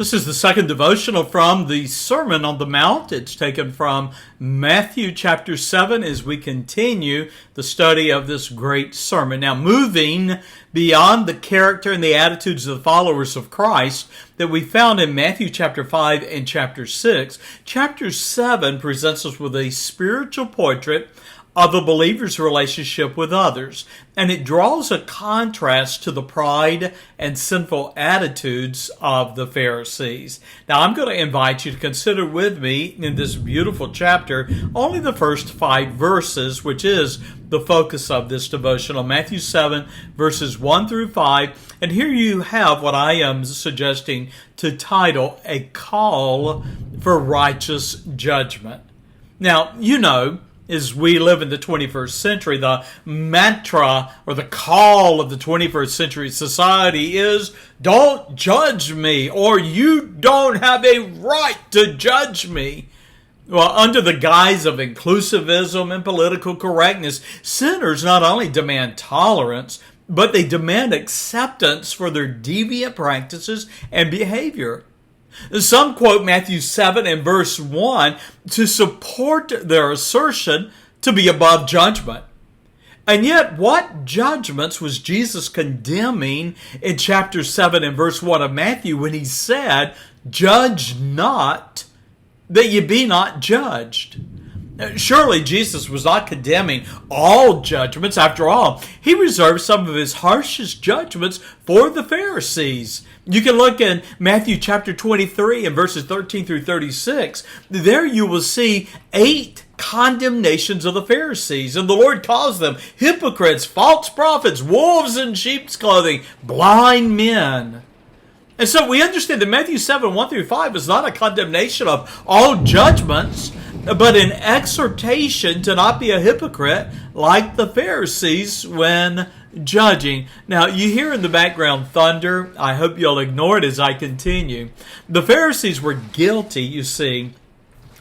This is the second devotional from the Sermon on the Mount. It's taken from Matthew chapter 7 as we continue the study of this great sermon. Now, moving beyond the character and the attitudes of the followers of Christ that we found in Matthew chapter 5 and chapter 6, chapter 7 presents us with a spiritual portrait of a believer's relationship with others. And it draws a contrast to the pride and sinful attitudes of the Pharisees. Now, I'm going to invite you to consider with me in this beautiful chapter only the first 5 verses, which is the focus of this devotional. Matthew 7, verses 1 through 5. And here you have what I am suggesting to title A Call for Righteous Judgment. Now, you know, as we live in the 21st century, the mantra or the call of the 21st century society is, don't judge me, or you don't have a right to judge me. Well, under the guise of inclusivism and political correctness, sinners not only demand tolerance, but they demand acceptance for their deviant practices and behavior. Some quote Matthew 7 and verse 1 to support their assertion to be above judgment. And yet, what judgments was Jesus condemning in chapter 7 and verse 1 of Matthew when he said, "Judge not, that ye be not judged"? Surely Jesus was not condemning all judgments. After all, he reserved some of his harshest judgments for the Pharisees. You can look in Matthew chapter 23 and verses 13 through 36. There you will see 8 condemnations of the Pharisees. And the Lord calls them hypocrites, false prophets, wolves in sheep's clothing, blind men. And so we understand that Matthew 7, 1 through 5 is not a condemnation of all judgments, but an exhortation to not be a hypocrite like the Pharisees when judging. Now, you hear in the background thunder. I hope you'll ignore it as I continue. The Pharisees were guilty, you see,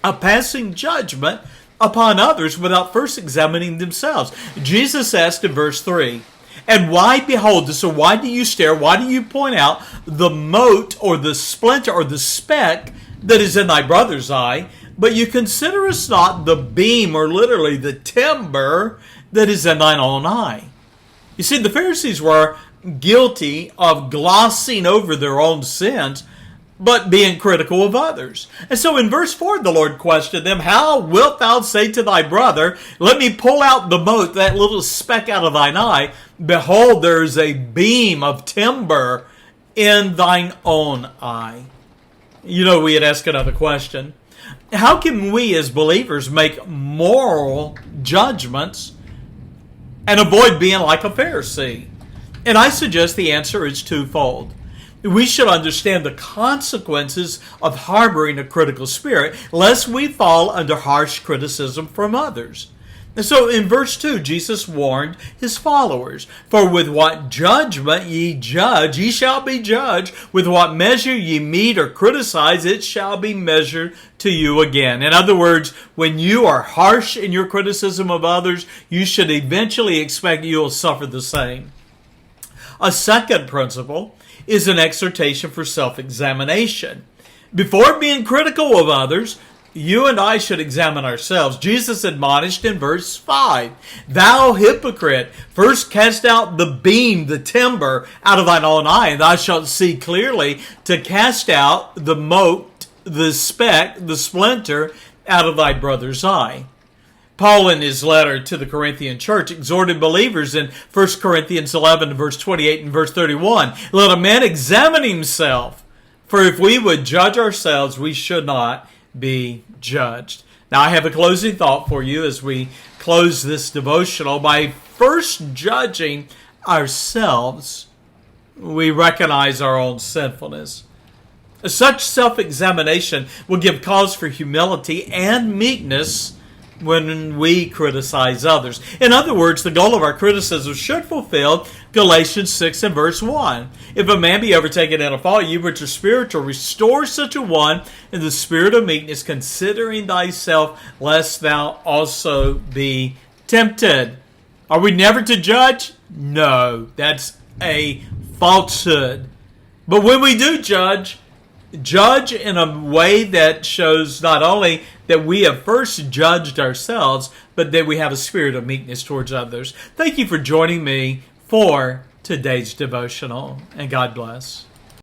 of passing judgment upon others without first examining themselves. Jesus asked in verse 3, "And why behold this?" So why do you stare? Why do you point out the mote or the splinter or the speck that is in thy brother's eye, but you considerest not the beam, or literally the timber, that is in thine own eye? You see, the Pharisees were guilty of glossing over their own sins, but being critical of others. And so in verse 4, the Lord questioned them, "How wilt thou say to thy brother, let me pull out the mote, that little speck out of thine eye? Behold, there is a beam of timber in thine own eye." You know, we had asked another question. How can we as believers make moral judgments and avoid being like a Pharisee? And I suggest the answer is twofold. We should understand the consequences of harboring a critical spirit, lest we fall under harsh criticism from others. And so in verse 2, Jesus warned his followers, "For with what judgment ye judge, ye shall be judged. With what measure ye mete or criticize, it shall be measured to you again." In other words, when you are harsh in your criticism of others, you should eventually expect you will suffer the same. A second principle is an exhortation for self-examination. Before being critical of others, you and I should examine ourselves. Jesus admonished in verse 5, "Thou hypocrite, first cast out the beam, the timber, out of thine own eye, and thou shalt see clearly to cast out the mote, the speck, the splinter, out of thy brother's eye." Paul, in his letter to the Corinthian church, exhorted believers in 1 Corinthians 11, verse 28 and verse 31, "Let a man examine himself, for if we would judge ourselves, we should not be judged." Now, I have a closing thought for you as we close this devotional. By first judging ourselves, we recognize our own sinfulness. Such self-examination will give cause for humility and meekness when we criticize others. In other words, the goal of our criticism should fulfill Galatians 6 and verse 1. "If a man be overtaken in a fault, you which are spiritual, restore such a one in the spirit of meekness, considering thyself, lest thou also be tempted." Are we never to judge? No, that's a falsehood. But when we do judge, judge in a way that shows not only that we have first judged ourselves, but that we have a spirit of meekness towards others. Thank you for joining me for today's devotional, and God bless.